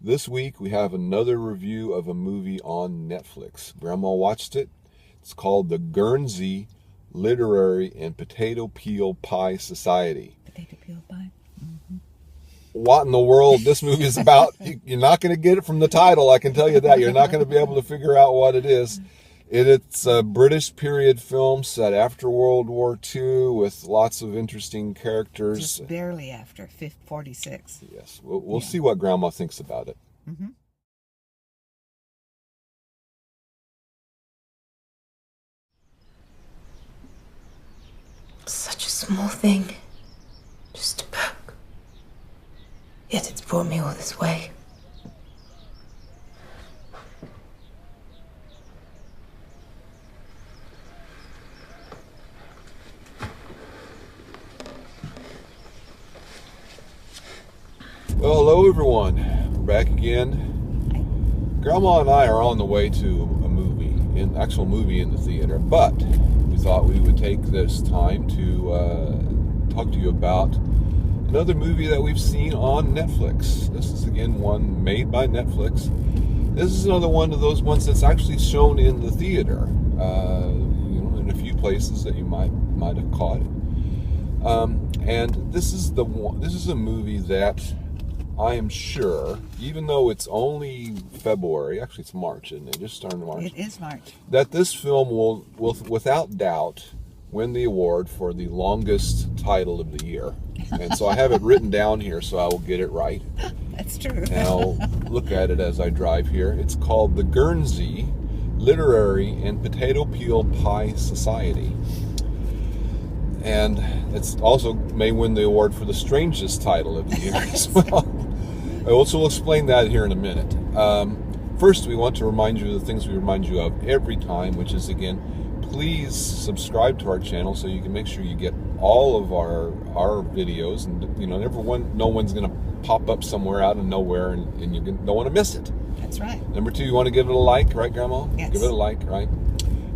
This week we have another review of a movie on Netflix. Grandma watched it. It's called The Guernsey Literary and Potato Peel Pie Society. Potato peel pie? Mm-hmm. What in the world this movie is about? You're not going to get it from the title, I can tell you that. You're not going to be able to figure out what it is. It's a British period film set after World War II with lots of interesting characters. Just barely after, 46. Yes, we'll see what Grandma thinks about it. Mm-hmm. Such a small thing. Just a book. Yet it's brought me all this way. Well, hello everyone. We're back again. Grandma and I are on the way to a movie, an actual movie in the theater, but we thought we would take this time to talk to you about another movie that we've seen on Netflix. This is again one made by Netflix. This is another one of those ones that's actually shown in the theater, in a few places that you might have caught it. And this is a movie that I am sure, even though it's only February, actually it's March, isn't it? Just starting March. It is March. That this film will without doubt win the award for the longest title of the year. And so I have it written down here so I will get it right. That's true. And I'll look at it as I drive here. It's called The Guernsey Literary and Potato Peel Pie Society. And it's also may win the award for the strangest title of the year as well. I also will explain that here in a minute. First, we want to remind you of the things we remind you of every time, which is, again, please subscribe to our channel so you can make sure you get all of our videos. And, no one's going to pop up somewhere out of nowhere and you don't want to miss it. That's right. Number 2, you want to give it a like, right, Grandma? Yes. Give it a like, right?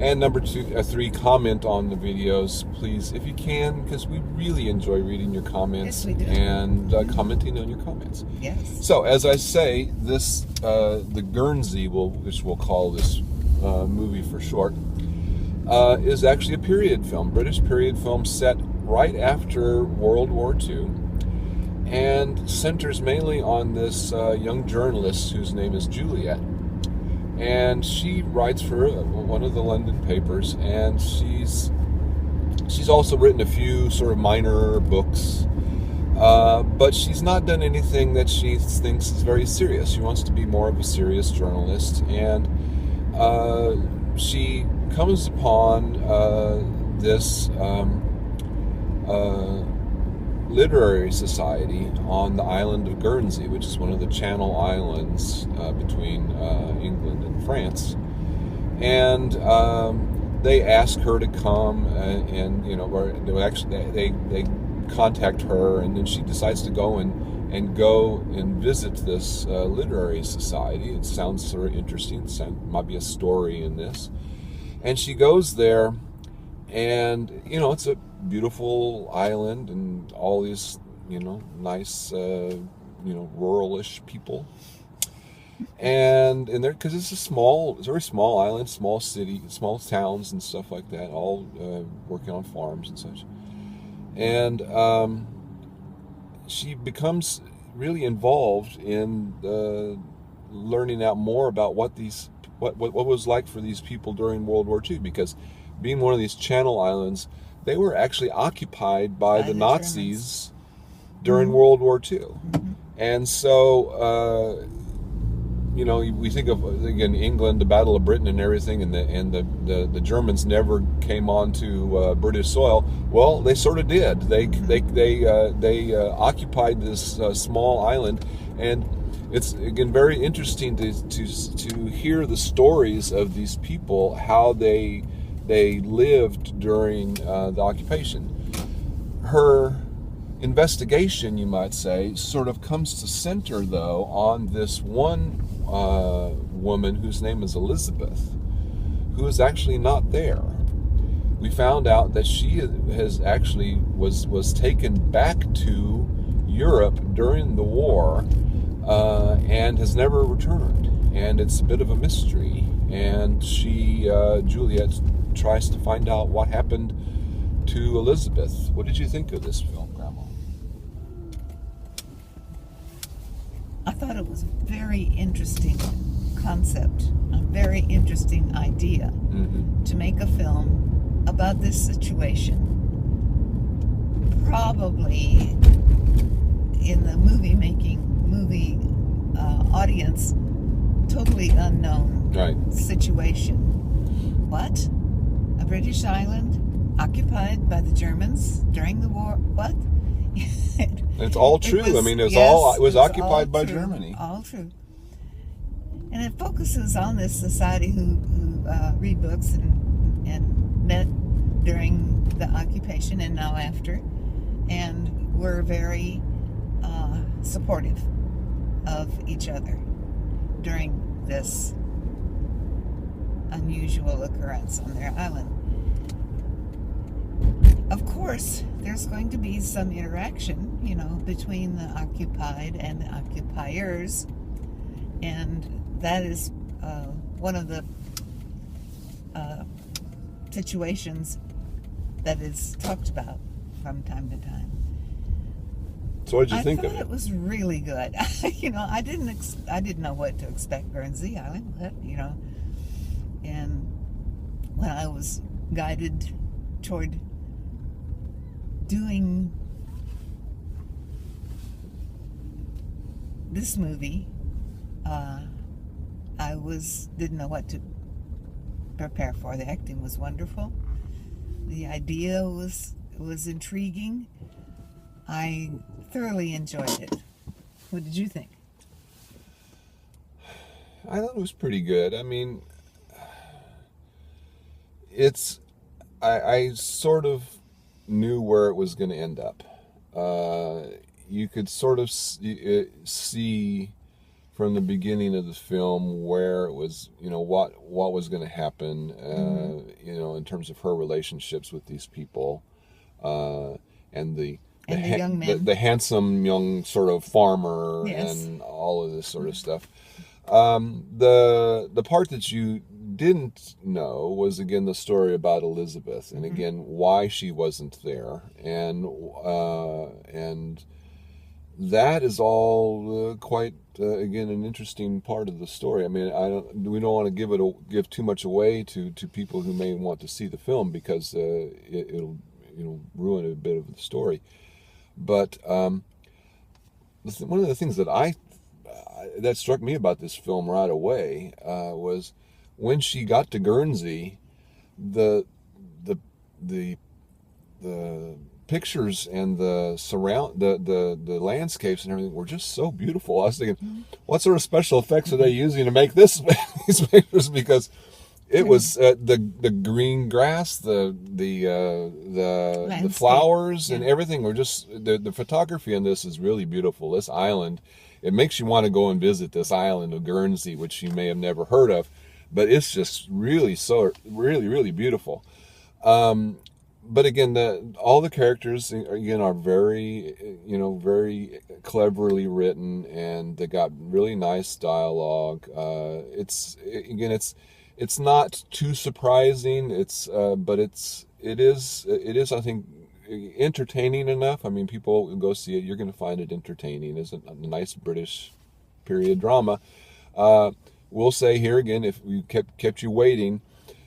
And number 3, comment on the videos, please, if you can, because we really enjoy reading your comments. Yes, we do. And commenting on your comments. Yes. So, as I say, this the Guernsey, which we'll call this movie for short, is actually a period film, British period film set right after World War II, and centers mainly on this young journalist whose name is Juliet. And she writes for one of the London papers, and she's also written a few sort of minor books, but she's not done anything that she thinks is very serious. She wants to be more of a serious journalist, and she comes upon this literary society on the island of Guernsey, which is one of the Channel Islands between England and France. And they ask her to come, they contact her, and then she decides to go and visit this literary society. It sounds sort of interesting. Might be a story in this. And she goes there, and it's a beautiful island and all these nice ruralish people, and in there, because it's a very small island, small city, small towns and stuff like that, all working on farms and such. And she becomes really involved in learning out more about what was like for these people during World War II, because being one of these Channel Islands, they were actually occupied by the Nazis during World War II. Mm-hmm. And so, we think of, again, England, the Battle of Britain and everything, and the Germans never came onto British soil. Well, they sort of did. They occupied this small island, and it's, again, very interesting to hear the stories of these people, how they lived during the occupation. Her investigation, you might say, sort of comes to center, though, on this one woman whose name is Elizabeth, who is actually not there. We found out that she has actually was taken back to Europe during the war and has never returned. And it's a bit of a mystery. And Juliet, tries to find out what happened to Elizabeth. What did you think of this film, Grandma? I thought it was a very interesting concept, a very interesting idea to make a film about this situation. Probably in the movie audience, totally unknown situation. What? A British island occupied by the Germans during the war? What? It's all true. It was occupied by Germany. All true. And it focuses on this society who read books and met during the occupation and now after, and were very supportive of each other during this unusual occurrence on their island. Of course, there's going to be some interaction, between the occupied and the occupiers, and that is one of the situations that is talked about from time to time. So what did you think of it? I thought it was really good. I didn't know what to expect Guernsey Island, but, and when I was guided toward doing this movie, I didn't know what to prepare for. The acting was wonderful. The idea was intriguing. I thoroughly enjoyed it. What did you think? I thought it was pretty good. I mean, I sort of knew where it was going to end up. You could sort of see from the beginning of the film where it was, what was going to happen, in terms of her relationships with these people, and the young man, the handsome young sort of farmer, and all of this sort of stuff. The part that you didn't know was, again, the story about Elizabeth, and again, why she wasn't there, and that is all quite again an interesting part of the story. I mean, we don't want to give too much away to people who may want to see the film, because it'll ruin a bit of the story. But one of the things that that struck me about this film right away was when she got to Guernsey, the pictures and the landscapes and everything were just so beautiful. I was thinking, what sort of special effects are they using to make these pictures? Because it was the green grass, the flowers, and everything were just the photography on this is really beautiful. This island, it makes you want to go and visit this island of Guernsey, which you may have never heard of, but it's just really really beautiful. But again, all the characters again are very very cleverly written, and they got really nice dialogue. It's not too surprising. But it is I think entertaining enough. I mean, people go see it. You're going to find it entertaining. It's a nice British period drama. We'll say here again, if we kept you waiting,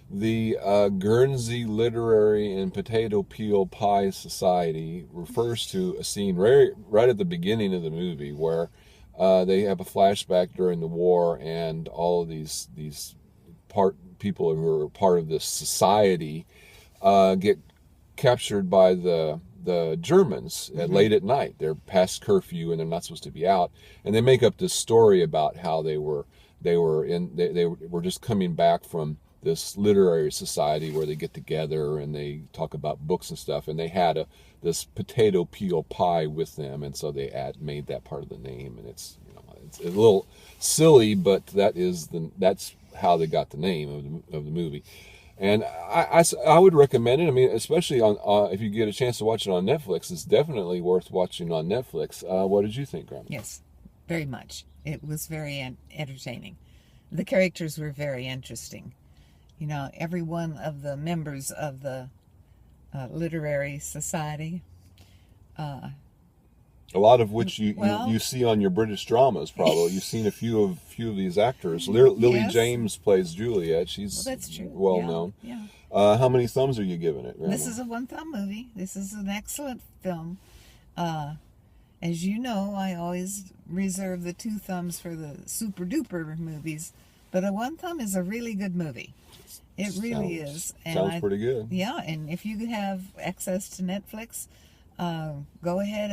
the Guernsey Literary and Potato Peel Pie Society refers to a scene right at the beginning of the movie where they have a flashback during the war, and all of these people who are part of this society get captured by the Germans late at night. They're past curfew and they're not supposed to be out, and they make up this story about how they were just coming back from this literary society where they get together and they talk about books and stuff, and they had this potato peel pie with them, and so they made that part of the name, and it's a little silly, but that's how they got the name of the movie. And I would recommend it. I mean, especially on if you get a chance to watch it on Netflix, it's definitely worth watching on Netflix. What did you think, Grandma? Yes, very much. It was very entertaining. The characters were very interesting. You know, every one of the members of the literary society. A lot of which Well- you see on your British dramas, probably. You've seen a few of these actors. Lily Yes. James plays Juliet. She's Well, that's true. well Yeah, known. Yeah. How many thumbs are you giving it, Grandma? This is a one-thumb movie. This is an excellent film. As you know, I always reserve the 2 thumbs for the super-duper movies, but a 1 thumb is a really good movie. It really is. And Sounds pretty good. Yeah, and if you have access to Netflix, go ahead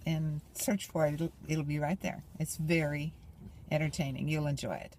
and search for it. It'll be right there. It's very entertaining. You'll enjoy it.